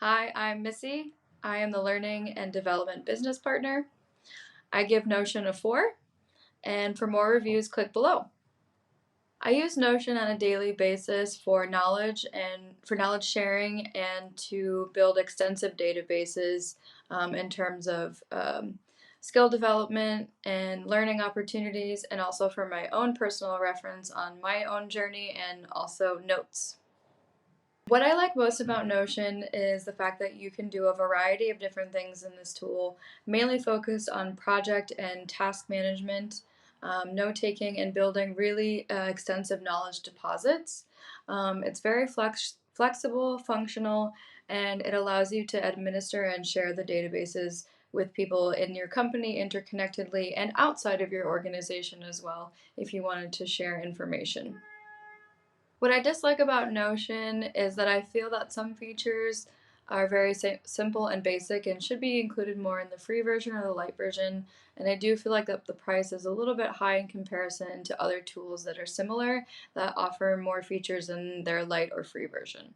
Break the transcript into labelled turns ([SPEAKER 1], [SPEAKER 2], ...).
[SPEAKER 1] Hi, I'm Missy. I am the Learning and Development Business Partner. I give Notion a 4, and for more reviews, click below. I use Notion on a daily basis for knowledge sharing and to build extensive databases in terms of skill development and learning opportunities, and also for my own personal reference on my own journey and also notes. What I like most about Notion is the fact that you can do a variety of different things in this tool, mainly focused on project and task management, note taking, and building really extensive knowledge deposits. It's very flexible, functional, and it allows you to administer and share the databases with people in your company interconnectedly and outside of your organization as well, if you wanted to share information. What I dislike about Notion is that I feel that some features are very simple and basic and should be included more in the free version or the light version. And I do feel like that the price is a little bit high in comparison to other tools that are similar that offer more features in their light or free version.